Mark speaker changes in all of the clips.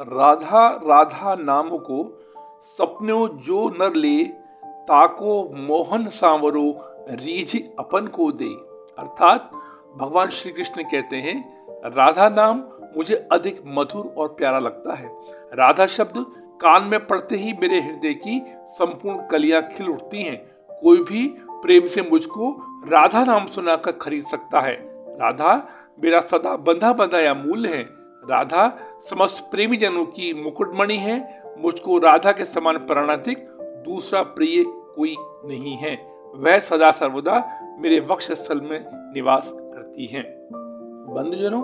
Speaker 1: राधा राधा नाम को सपन्यों जो नर ले, ताको मोहन सांवरो रीझ अपन को दे। अर्थात भगवान श्री कृष्ण कहते हैं, राधा नाम मुझे अधिक मधुर और प्यारा लगता है। राधा शब्द कान में पड़ते ही मेरे हृदय की संपूर्ण कलियां खिल उठती हैं। कोई भी प्रेम से मुझको राधा नाम सुनाकर खरीद सकता है। राधा मेरा सदा बंधा बंधाया मूल्य है। राधा समस्त प्रेमी जनों की मुकुटमणि है। मुझको राधा के समान प्राणाधिक दूसरा प्रिय कोई नहीं है। वह सदा सर्वदा मेरे वक्षस्थल में निवास करती हैं। बंधुजनों,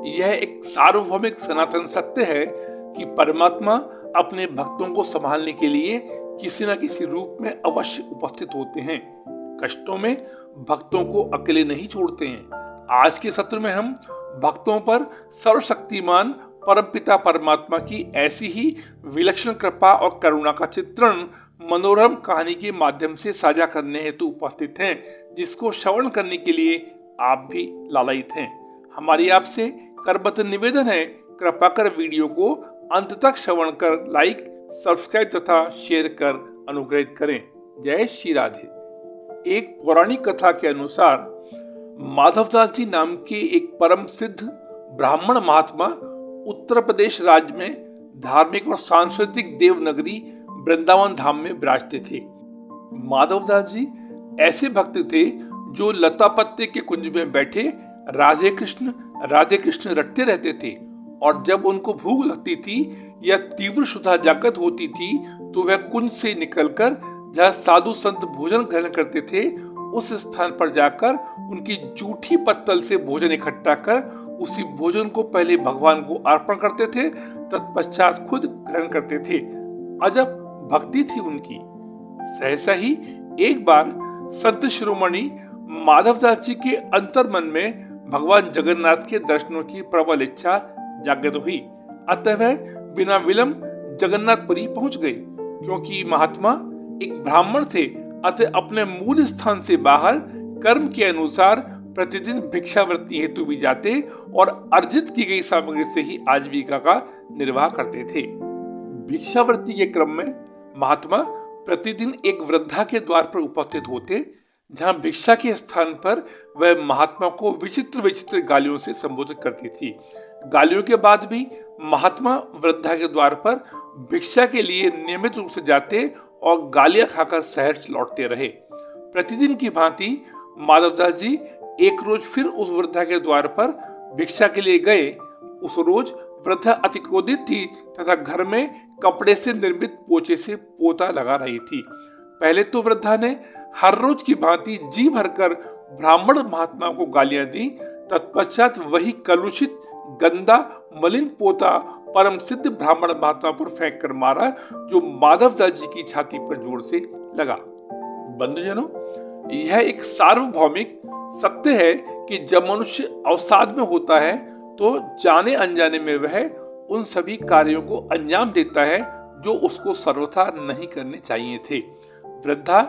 Speaker 1: यह एक सार्वभौमिक सनातन सत्य है कि परमात्मा अपने भक्तों को संभालने के लिए किसी न किसी रूप में अवश्य उपस्थित होते हैं। कष्टों में भक्तों को अकेले नहीं छोड़ते हैं। आज के सत्र में हम भक्तों पर सर्वशक्तिमान परमपिता परमात्मा की ऐसी ही विलक्षण कृपा और करुणा का चित्रण मनोरम कहानी के माध्यम से साझा करने हेतु उपस्थित हैं, जिसको श्रवण करने के लिए आप भी लालायित हैं। हमारी आपसे करबद्ध निवेदन है, कृपा कर वीडियो को अंत तक श्रवण कर लाइक, सब्सक्राइब तथा शेयर कर अनुग्रहित करें। जय श्री राधे। एक पौराणिक कथा के अनुसार माधवदास जी नाम के एक परम सिद्ध ब्राह्मण महात्मा उत्तर प्रदेश राज्य में धार्मिक और सांस्कृतिक देवनगरी वृंदावन धाम में विराजते थे। माधवदास जी ऐसे भक्त थे जो लता पत्ते के कुंज में बैठे राधे कृष्ण रटते रहते थे, और जब उनको भूख लगती थी या तीव्र क्षुधा जागृत होती थी तो वह कुंज से निकलकर जहाँ साधु संत भोजन ग्रहण करते थे उस स्थान पर जाकर उनकी जूठी पत्तल से भोजन इकट्ठा कर उसी भोजन को पहले भगवान को अर्पण करते थे, तत्पश्चात खुद ग्रहण करते थे। अजब भक्ति थी उनकी। सहसा ही एक बार संत शिरोमणि माधवदास जी के अंतर मन में भगवान जगन्नाथ के दर्शनों की प्रबल इच्छा जागृत हुई। अतः वह बिना विलंब जगन्नाथपुरी पहुंच गए। क्योंकि महात्मा एक ब्राह्मण थे, अतः अपने मूल स्थान से बाहर कर्म के अनुसार प्रतिदिन भिक्षावृत्ति हेतु भी जाते और अर्जित की गई सामग्री से ही आजीविका का निर्वाह करते थे। भिक्षावृत्ति के क्रम में महात्मा प्रतिदिन एक वृद्धा के द्वार पर उपस्थित होते, जहां भिक्षा के स्थान पर वह महात्मा को विचित्र विचित्र गालियों से संबोधित करती थी। गालियों के बाद भी महात्मा वृद्धा के द्वार पर भिक्षा के लिए नियमित रूप से जाते और गालियां खाकर शहर लौटते रहे। प्रतिदिन की भांति माधवदास जी एक रोज फिर उस वृद्धा के द्वार पर भिक्षा के लिए गए। उस रोज वृद्धा अति क्रोधित थी तथा घर में कपड़े से निर्मित पोछे से पोता लगा रही थी। पहले तो वृद्धा ने हर रोज की भांति जी भरकर ब्राह्मण महात्मा को गालियां दी। तत्पश्चात वही कलुषित गंदा मलिन पोता परम सिद्ध ब्राह्मण महात्मा पर फेंक कर मारा, जो माधवदास जी की छाती पर जोर से लगा। बंधुजनों, यह एक सार्वभौमिक सत्य है कि जब मनुष्य अवसाद में होता है तो जाने अनजाने में वह उन सभी कार्यों को अंजाम देता है जो उसको सर्वथा नहीं करने चाहिए थे। वृद्धा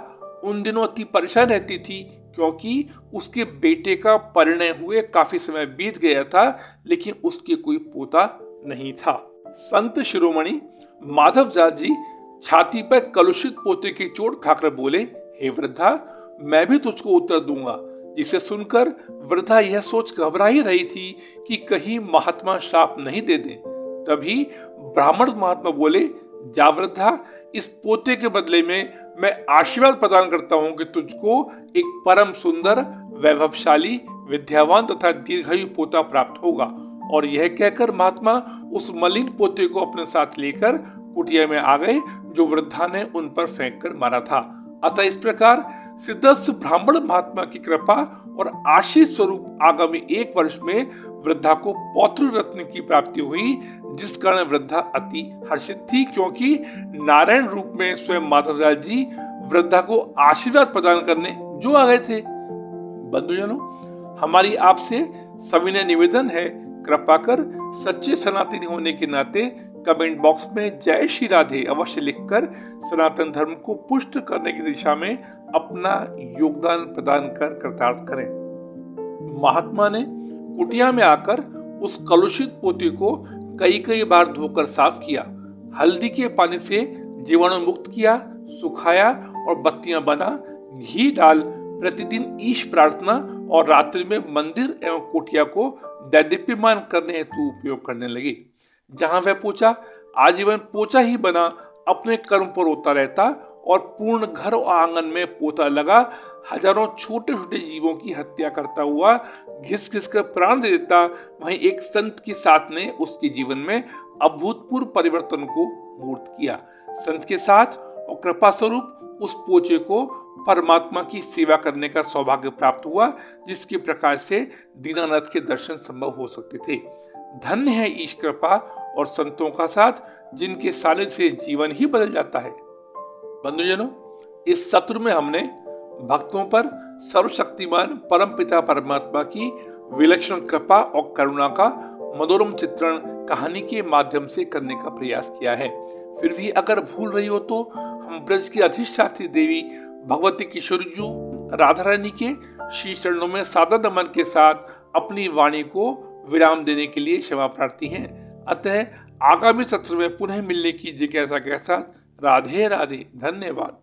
Speaker 1: उन दिनों अति परेशान रहती थी, क्योंकि उसके बेटे का परिणय हुए काफी समय बीत गया था, लेकिन उसके कोई पोता नहीं था। संत शिरोमणि माधवदास जी छाती पर कलुषित पोते की चोट खाकर बोले, हे वृद्धा, मैं भी तुझको उत्तर दूंगा। जिसे सुनकर वृद्धा यह सोच घबरा ही रही थी कि कहीं महात्मा शाप नहीं दे दें। तभी ब्राह्मण महात्मा बोले, जा वृद्धा, इस पोते के बदले में मैं आशीर्वाद प्रदान करता हूं कि तुझको एक परम सुंदर, वैभवशाली, विद्यावान तथा दीर्घायु पोता प्राप्त होगा। और यह कहकर महात्मा उस मलिन पोते को अपने साथ लेकर कुटिया में आ गए, जो वृद्धा ने उन पर फेंक कर मारा था। अतः इस प्रकार सिद्धस्थ ब्राह्मण महात्मा की कृपा और आशीष स्वरूप आगामी 1 वर्ष में वृद्धा को पौत्र रत्न की प्राप्ति हुई, जिस कारण वृद्धा अति हर्षित थी, क्योंकि नारायण रूप में स्वयं माधवदास जी वृद्धा को आशीर्वाद प्रदान करने जो आ गए थे। बंधुजनों, हमारी आपसे सविनय निवेदन है, कृपा कर सच्चे सनातनी होने के नाते कमेंट बॉक्स में जय श्री राधे अवश्य लिखकर सनातन धर्म को पुष्ट करने की दिशा में अपना योगदान प्रदान कर कृतार्थ करें। महात्मा ने कुटिया में आकर उस कलुषित पोते को कई कई बार धोकर साफ किया, हल्दी के पानी से जीवाणु मुक्त किया, सुखाया और बत्तियां बना, घी डाल प्रतिदिन ईश प्रार्थना और रात्रि में मंदिर एवं कुटिया को दैदीप्यमान करने हेतु उपयोग करने लगे। जहां वह पोछा आजीवन पोछा ही बना, अपने कर्म पर रोता रहता और पूर्ण घर और आंगन में पोता लगा हजारों छोटे छोटे जीवों की हत्या करता हुआ घिस घिस कर प्राण दे देता। वहीं एक संत के साथ ने उसके जीवन में अभूतपूर्व परिवर्तन को मूर्त किया। संत के साथ और कृपा स्वरूप उस पोचे को परमात्मा की सेवा करने का सौभाग्य प्राप्त हुआ, जिसके प्रकाश से दीनानाथ के दर्शन संभव हो सकते थे। धन्य है ईश कृपा और संतों का साथ, जिनके सानिध्य से जीवन ही बदल जाता है। बंधुजनों, इस सत्र में हमने भक्तों पर सर्वशक्तिमान परमपिता परमात्मा की विलक्षण कृपा और करुणा का मनोरम चित्रण कहानी के माध्यम से करने का प्रयास किया है। फिर भी अगर भूल रही हो तो हम ब्रज की अधिष्ठात्री देवी भगवती किशोरीजू राधा रानी के श्री चरणों में सादर नमन के साथ अपनी वाणी को विराम देने के लिए क्षमा प्रार्थी हैं। अतः आगामी सत्र में पुनः मिलने की जिज्ञासा के साथ राधे राधे। धन्यवाद।